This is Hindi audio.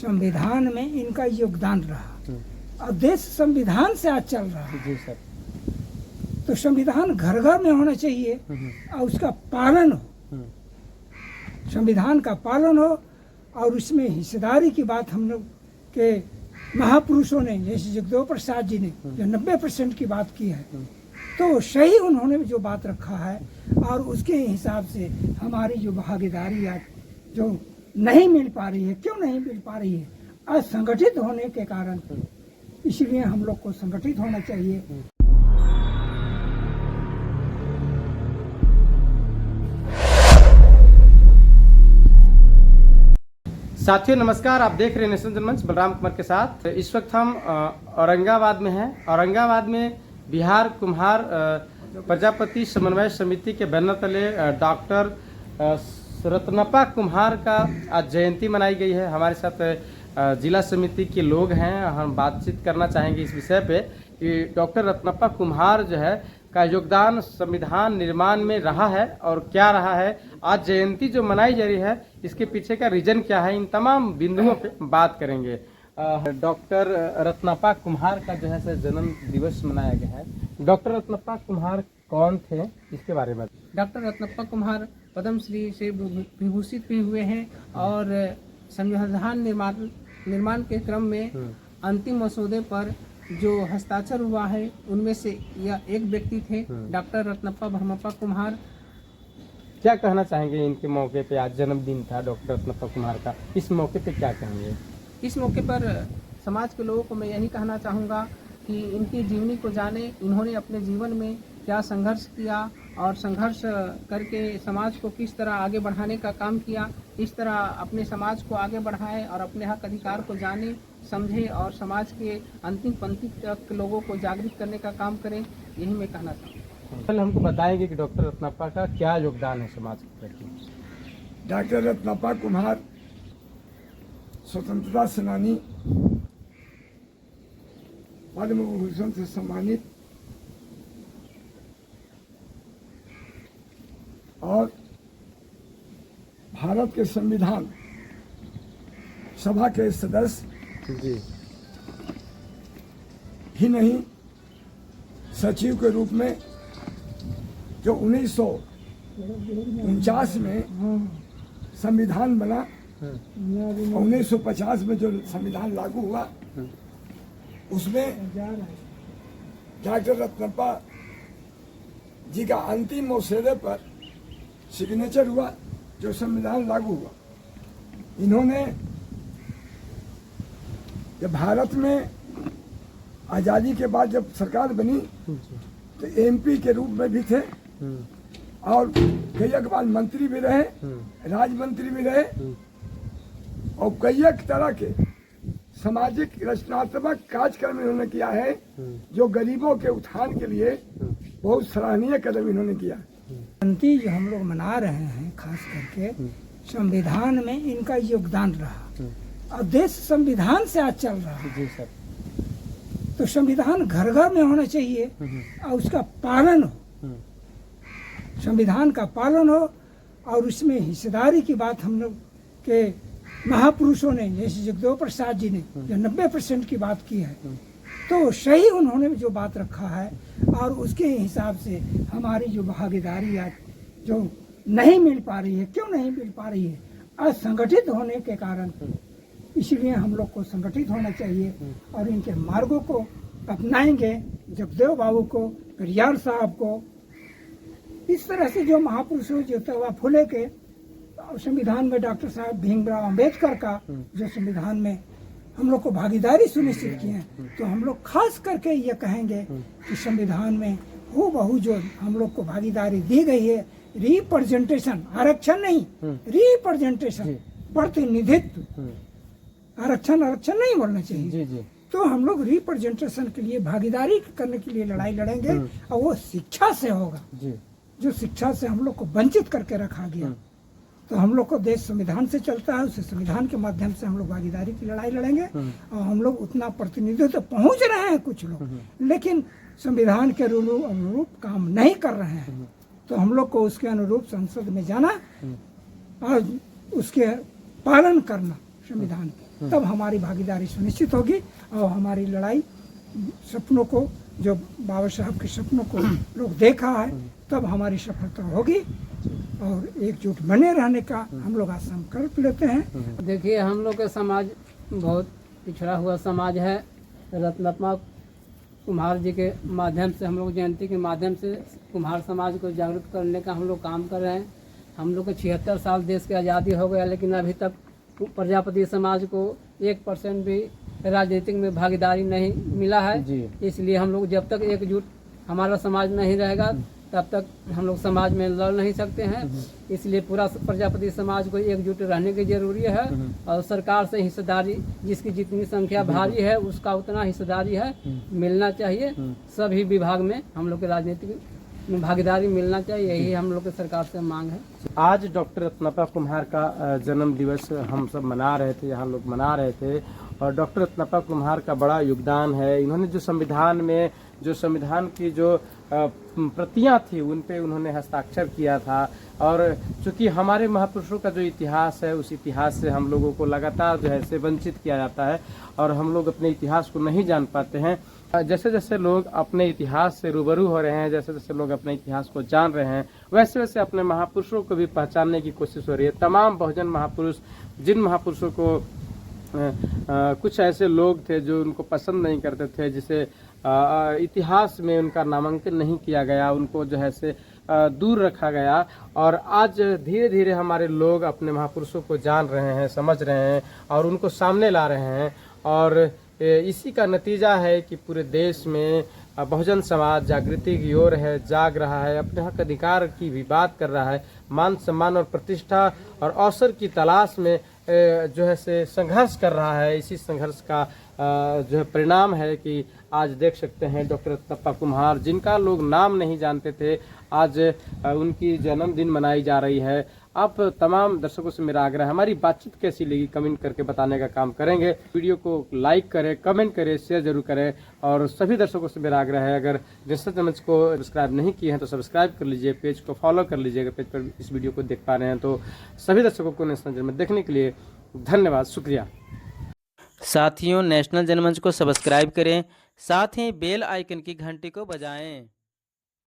संविधान में इनका योगदान रहा और देश संविधान से आज चल रहा है। जी सर। तो संविधान घर घर में होना चाहिए और उसका पालन हो, संविधान का पालन हो और उसमें हिस्सेदारी की बात हम लोग के महापुरुषों ने, जैसे जगदेव प्रसाद जी ने जो 90% की बात की है, तो सही उन्होंने जो बात रखा है और उसके हिसाब से हमारी जो भागीदारी आज जो नहीं मिल पा रही है, क्यों नहीं मिल पा रही है? असंगठित होने के कारण। इसलिए हम लोग को संगठित होना चाहिए। साथियों नमस्कार, आप देख रहे हैं नेशन जनमंच बलराम कुमार के साथ। इस वक्त हम औरंगाबाद में हैं। औरंगाबाद में बिहार कुम्हार प्रजापति समन्वय समिति के बैनर तले डॉक्टर रत्नप्पा कुम्हार का आज जयंती मनाई गई है। हमारे साथ जिला समिति के लोग हैं। हम बातचीत करना चाहेंगे इस विषय पे कि डॉक्टर रत्नप्पा कुम्हार जो है का योगदान संविधान निर्माण में रहा है और क्या रहा है, आज जयंती जो मनाई जा रही है इसके पीछे का रीजन क्या है, इन तमाम बिंदुओं पे बात करेंगे। डॉक्टर रत्नप्पा कुम्हार का जो है जन्म दिवस मनाया गया है। डॉक्टर रत्नप्पा कुम्हार कौन थे, इसके बारे में? डॉक्टर रत्नप्पा कुम्हार पद्म श्री से विभूषित भी हुए हैं और संविधान निर्माण के क्रम में अंतिम मसौदे पर जो हस्ताक्षर हुआ है उनमें से यह एक व्यक्ति थे, डॉक्टर रत्नप्पा भरमप्पा कुम्हार। क्या कहना चाहेंगे इनके मौके पे? आज जन्मदिन था डॉक्टर रत्नप्पा कुम्हार का, इस मौके पे क्या कहेंगे? इस मौके पर समाज के लोगों को मैं यही कहना चाहूँगा कि इनकी जीवनी को जाने, इन्होंने अपने जीवन में क्या संघर्ष किया और संघर्ष करके समाज को किस तरह आगे बढ़ाने का काम किया, इस तरह अपने समाज को आगे बढ़ाए और अपने हक अधिकार को जाने समझे और समाज के अंतिम पंक्ति तक लोगों को जागृत करने का काम करें, यही मैं कहना चाहूँगा। कल हमको बताएंगे कि डॉक्टर रत्नप्पा का क्या योगदान है समाज के प्रति। डॉक्टर रत्नप्पा कुम्हार स्वतंत्रता सेनानी, पद्म विभूषण से सम्मानित और भारत के संविधान सभा के सदस्य जी ही नहीं, सचिव के रूप में जो 1949 में संविधान बना और 1950 में जो संविधान लागू हुआ उसमें डॉक्टर रत्नप्पा जी का अंतिम मसौदे पर सिग्नेचर हुआ जो संविधान लागू हुआ। इन्होंने जब भारत में आज़ादी के बाद जब सरकार बनी तो एमपी के रूप में भी थे और कई बार मंत्री भी रहे, राज्य मंत्री भी रहे और कई तरह के सामाजिक रचनात्मक कार्यक्रम इन्होंने किया है जो गरीबों के उत्थान के लिए बहुत सराहनीय कदम इन्होंने किया। जयंती जो हम लोग मना रहे हैं खास करके संविधान में इनका योगदान रहा और देश संविधान से आज चल रहा है। जी सर। तो संविधान घर घर में होना चाहिए और उसका पालन हो, संविधान का पालन हो और उसमें हिस्सेदारी की बात हम लोग के महापुरुषों ने, जैसे जगदेव प्रसाद जी ने जो 90% की बात की है, तो सही उन्होंने जो बात रखा है और उसके हिसाब से हमारी जो भागीदारी आज जो नहीं मिल पा रही है, क्यों नहीं मिल पा रही है? असंगठित होने के कारण। इसलिए हम लोग को संगठित होना चाहिए और इनके मार्गों को अपनाएंगे। जगदेव बाबू को, पेरियार साहब को, इस तरह से जो महापुरुषों जो तवा फूले के संविधान में डॉक्टर साहब भीमराव अंबेडकर का जो संविधान में हम लोग को भागीदारी सुनिश्चित की है, तो हम लोग खास करके ये कहेंगे कि संविधान में हूबहू जो हम लोग को भागीदारी दी गई है, रिप्रेजेंटेशन, आरक्षण नहीं, रिप्रेजेंटेशन, प्रतिनिधित्व, आरक्षण नहीं बोलना चाहिए। जी जी। तो हम लोग रिप्रेजेंटेशन के लिए भागीदारी करने के लिए लड़ाई लड़ेंगे और वो शिक्षा से होगा। जी। जो शिक्षा से हम लोग को वंचित करके रखा गया, तो हम लोग को देश संविधान से चलता है, उस संविधान के माध्यम से हम लोग भागीदारी की लड़ाई लड़ेंगे और हम लोग उतना प्रतिनिधित्व तो पहुंच रहे हैं कुछ लोग, लेकिन संविधान के अनुरूप काम नहीं कर रहे हैं। तो हम लोग को उसके अनुरूप संसद में जाना और उसके पालन करना संविधान के। तब हमारी भागीदारी सुनिश्चित होगी और हमारी लड़ाई सपनों को, जो बाबा साहब के सपनों को लोग देखा है, तब हमारी सफलता होगी और एकजुट बने रहने का हम लोग आज संकल्प लेते हैं। देखिए, हम लोग का समाज बहुत पिछड़ा हुआ समाज है। रत्नात्मा कुम्हार जी के माध्यम से, हम लोग जयंती के माध्यम से कुम्हार समाज को जागरूक करने का हम लोग काम कर रहे हैं। हम लोग को 76 साल देश की आज़ादी हो गया, लेकिन अभी तक प्रजापति समाज को 1% भी राजनीतिक में भागीदारी नहीं मिला है। इसलिए हम लोग जब तक एकजुट हमारा समाज नहीं रहेगा तब तक हम लोग समाज में लड़ नहीं सकते हैं। इसलिए पूरा प्रजापति समाज को एकजुट रहने की जरूरी है और सरकार से हिस्सेदारी, जिसकी जितनी संख्या भारी है उसका उतना हिस्सेदारी है मिलना चाहिए। सभी विभाग में हम लोग के राजनीतिक में भागीदारी मिलना चाहिए, यही हम लोग के सरकार से मांग है। आज डॉक्टर रत्नापा कुम्हार का जन्म दिवस हम सब मना रहे थे, यहाँ लोग मना रहे थे, और डॉक्टर रत्नापा कुम्हार का बड़ा योगदान है। इन्होंने जो संविधान की जो प्रतियां थी उन पे उन्होंने हस्ताक्षर किया था, और चूंकि हमारे महापुरुषों का जो इतिहास है उस इतिहास से हम लोगों को लगातार जो है से वंचित किया जाता है और हम लोग अपने इतिहास को नहीं जान पाते हैं। जैसे जैसे लोग अपने इतिहास से रूबरू हो रहे हैं, जैसे जैसे लोग अपने इतिहास को जान रहे हैं, वैसे वैसे अपने महापुरुषों को भी पहचानने की कोशिश हो रही है। तमाम बहुजन महापुरुष, जिन महापुरुषों को कुछ ऐसे लोग थे जो उनको पसंद नहीं करते थे, जिसे इतिहास में उनका नामांकन नहीं किया गया, उनको जो है से दूर रखा गया, और आज धीरे धीरे हमारे लोग अपने महापुरुषों को जान रहे हैं, समझ रहे हैं और उनको सामने ला रहे हैं। और इसी का नतीजा है कि पूरे देश में बहुजन समाज जागृति की ओर है, जाग रहा है, अपने हक अधिकार की भी बात कर रहा है, मान सम्मान और प्रतिष्ठा और अवसर की तलाश में जो है से संघर्ष कर रहा है। इसी संघर्ष का जो है परिणाम है कि आज देख सकते हैं डॉक्टर रत्नापा कुम्हार, जिनका लोग नाम नहीं जानते थे, आज उनकी जन्मदिन मनाई जा रही है। आप तमाम दर्शकों से मेरा आग्रह है, हमारी बातचीत कैसी लगी कमेंट करके बताने का काम करेंगे। वीडियो को लाइक करें, कमेंट करें, शेयर जरूर करें, और सभी दर्शकों से मेरा आग्रह है, अगर नेशनल मंच को सब्सक्राइब नहीं किए हैं तो सब्सक्राइब कर लीजिए, पेज को फॉलो कर लीजिए। अगर पेज पर इस वीडियो को देख पा रहे हैं तो सभी दर्शकों को नेशनल जनमंच देखने के लिए धन्यवाद, शुक्रिया। साथियों, नेशनल जनमंच को सब्सक्राइब करें, साथ ही बेल आइकन की घंटी को बजाएं।